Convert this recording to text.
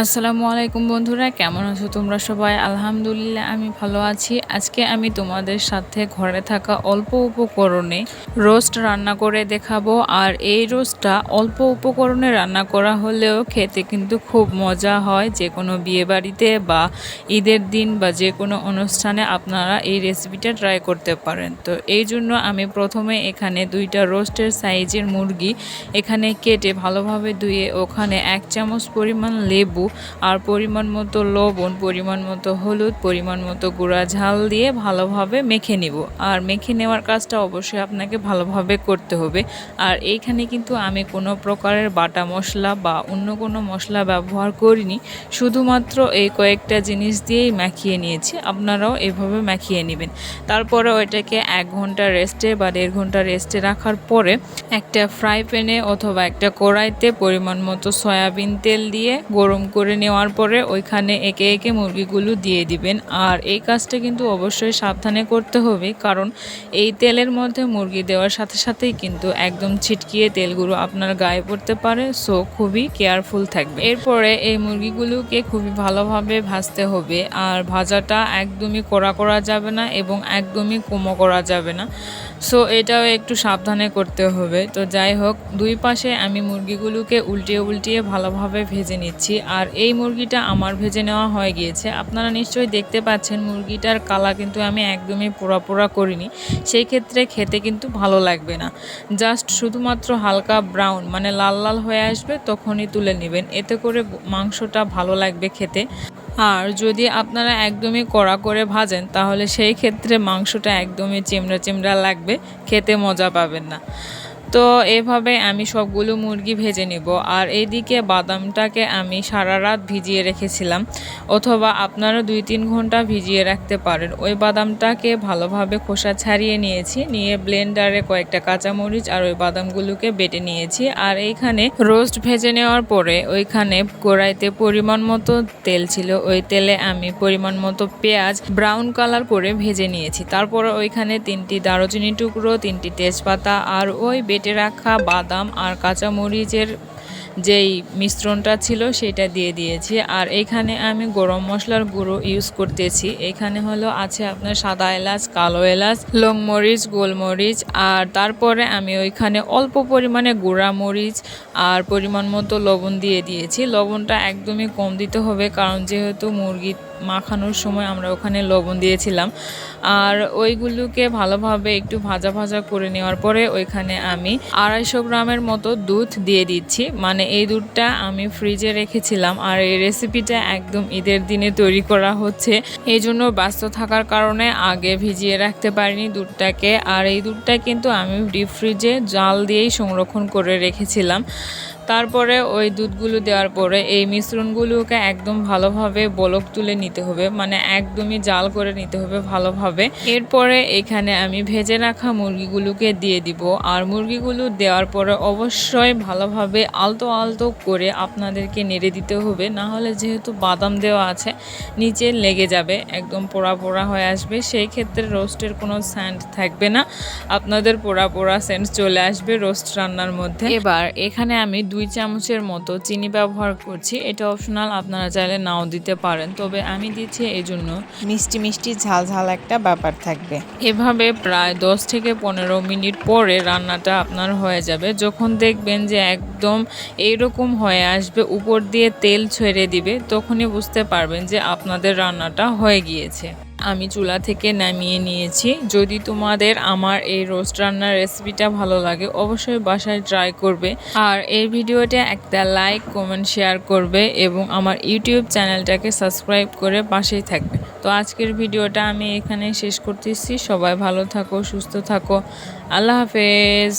আসসালামু আলাইকুম বন্ধুরা, কেমন আছো তোমরা সবাই? আলহামদুলিল্লাহ আমি ভালো আছি। আজকে আমি তোমাদের সাথে ঘরে থাকা অল্প উপকরণে রোস্ট রান্না করে দেখাবো। আর এই রোস্টটা অল্প উপকরণে রান্না করা হলেও খেতে কিন্তু খুব মজা হয়। যে কোনো বিয়েবাড়িতে বা ঈদের দিন বা যে কোনো অনুষ্ঠানে আপনারা এই রেসিপিটা ট্রাই করতে পারেন। তো এই জন্য আমি প্রথমে এখানে 2টা রোস্টের সাইজের মুরগি এখানে কেটে ভালোভাবে ধুয়ে ওখানে 1 চামচ পরিমাণ লেবু আর পরিমাণ মতো লবণ, পরিমাণ মতো হলুদ, পরিমাণ মতো গুঁড়া ঝাল দিয়ে ভালোভাবে মেখে নিব। আর মেখে নেওয়ার কাজটা অবশ্যই আপনাকে ভালোভাবে করতে হবে। আর এইখানে কিন্তু আমি কোনো প্রকারের বাটা মশলা বা অন্য কোনো মশলা ব্যবহার করিনি, শুধুমাত্র এই কয়েকটা জিনিস দিয়েই মাখিয়ে নিয়েছি। আপনারাও এভাবে মাখিয়ে নেবেন। তারপরে ওইটাকে 1 ঘন্টা রেস্টে বা 1.5 ঘন্টা রেস্টে রাখার পরে একটা ফ্রাই প্যানে অথবা একটা কড়াইতে পরিমাণ মতো সয়াবিন তেল দিয়ে গরম করে নেওয়ার পরে ওইখানে একে একে মুরগিগুলো দিয়ে দিবেন। আর এই কাজটা কিন্তু অবশ্যই সাবধানে করতে হবে, কারণ এই তেলের মধ্যে মুরগি দেওয়ার সাথে সাথেই কিন্তু একদম ছিটকিয়ে তেলগুলো আপনার গায়ে পড়তে পারে। সো খুবই কেয়ারফুল থাকবে। এরপরে এই মুরগিগুলোকে খুবই ভালোভাবে ভাজতে হবে। আর ভাজাটা একদমই কড়া করা যাবে না এবং একদমই কোমো করা যাবে না। সো এটাও একটু সাবধানে করতে হবে। তো যাই হোক, দুই পাশে আমি মুরগিগুলোকে উল্টিয়ে উল্টিয়ে ভালোভাবে ভেজে নিচ্ছি। আর এই মুরগিটা আমার ভেজে নেওয়া হয়ে গিয়েছে। আপনারা নিশ্চয়ই দেখতে পাচ্ছেন মুরগিটার কালার কিন্তু আমি একদমই পোড়া পোড়া করিনি। সেই ক্ষেত্রে খেতে কিন্তু ভালো লাগবে না। জাস্ট শুধুমাত্র হালকা ব্রাউন মানে লাল লাল হয়ে আসবে, তখনই তুলে নেবেন। এতে করে মাংসটা ভালো লাগবে খেতে। আর যদি আপনারা একদমই কড়া করে ভাজেন তাহলে সেই ক্ষেত্রে মাংসটা একদমই চেমড়া চেমড়া লাগবে, খেতে মজা পাবেন না। তো এভাবে আমি সবগুলো মুরগি ভেজে নিব। আর এইদিকে বাদামটাকে আমি সারা রাত ভিজিয়ে রেখেছিলাম, অথবা আপনারা 2-3 ঘন্টা ভিজিয়ে রাখতে পারেন। ওই বাদামটাকে ভালোভাবে খোসা ছাড়িয়ে নিয়েছি, নিয়ে ব্লেন্ডারে কয়েকটা কাঁচামরিচ আর ওই বাদামগুলোকে বেটে নিয়েছি। আর এইখানে রোস্ট ভেজে নেওয়ার পরে ওইখানে কড়াইতে পরিমাণ মতো তেল ছিল, ওই তেলে আমি পরিমাণ মতো পেঁয়াজ ব্রাউন কালার করে ভেজে নিয়েছি। তারপরে ওইখানে 3টি দারুচিনি টুকরো, 3টি তেজপাতা আর ওই বেটে রাখা বাদাম আর কাঁচামরিচের যেই মিশ্রণটা ছিল সেটা দিয়ে দিয়েছি। আর এইখানে আমি গরম মশলার গুঁড়ো ইউজ করতেছি। এখানে আছে আপনার সাদা এলাচ, কালো এলাচ, লংমরিচ, গোলমরিচ। আর তারপরে আমি ওইখানে অল্প পরিমাণে গুঁড়া মরিচ আর পরিমাণ মতো লবণ দিয়ে দিয়েছি। লবণটা একদমই কম দিতে হবে, কারণ যেহেতু মুরগি মাখানোর সময় আমরা ওখানে লবণ দিয়েছিলাম। আর ওইগুলোকে ভালোভাবে একটু ভাজা ভাজা করে নেওয়ার পরে ওইখানে আমি 250 গ্রামের মতো দুধ দিয়ে দিচ্ছি। মানে এই দুধটা আমি ফ্রিজে রেখেছিলাম। আর এই রেসিপিটা একদম ঈদের দিনে তৈরি করা হচ্ছে, এই জন্য ব্যস্ত থাকার কারণে আগে ভিজিয়ে রাখতে পারিনি দুধটাকে। আর এই দুধটা কিন্তু আমি ডিপ ফ্রিজে জাল দিয়েই সংরক্ষণ করে রেখেছিলাম। তারপরে ওই দুধগুলো দেওয়ার পরে এই মিশ্রণগুলোকে একদম ভালোভাবে বলক তুলে নিতে হবে, মানে একদমই জাল করে নিতে হবে ভালোভাবে। এরপরে এখানে আমি ভেজে রাখা মুরগিগুলোকে দিয়ে দিব। আর মুরগিগুলো দেওয়ার পরে অবশ্যই ভালোভাবে আলতো আলতো করে আপনাদেরকে নেড়ে দিতে হবে, না হলে যেহেতু বাদাম দেওয়া আছে নিচে লেগে যাবে, একদম পোড়া পোড়া হয়ে আসবে। সেই ক্ষেত্রে রোস্টের কোনো সেন্ট থাকবে না, আপনাদের পোড়া পোড়া সেন্ট চলে আসবে রোস্ট রান্নার মধ্যে। এবার এখানে আমি 2 চামচের মতো চিনি ব্যবহার করছি। এটা অপশনাল, আপনারা চাইলে নাও দিতে পারেন, তবে আমি দিচ্ছি এই জন্য মিষ্টি মিষ্টি ঝাল ঝাল একটা ব্যাপার থাকবে। এভাবে প্রায় 10 থেকে 15 মিনিট পরে রান্নাটা আপনার হয়ে যাবে। যখন দেখবেন যে একদম এইরকম হয়ে আসবে, উপর দিয়ে তেল ছেড়ে দিবে, তখনই বুঝতে পারবেন যে আপনাদের রান্নাটা হয়ে গিয়েছে। আমি চুলা থেকে নামিয়ে নিয়েছি। যদি তোমাদের আমার এই রোস্ট রান্নার রেসিপিটা ভালো লাগে অবশ্যই বাসায় ট্রাই করবে। আর এই ভিডিওটা একটা লাইক, কমেন্ট, শেয়ার করবে এবং আমার ইউটিউব চ্যানেলটাকে সাবস্ক্রাইব করে পাশেই থাকবে। তো আজকের ভিডিওটা আমি এখানে শেষ করতেছি। সবাই ভালো থাকো, সুস্থ থাকো। আল্লাহ হাফেজ।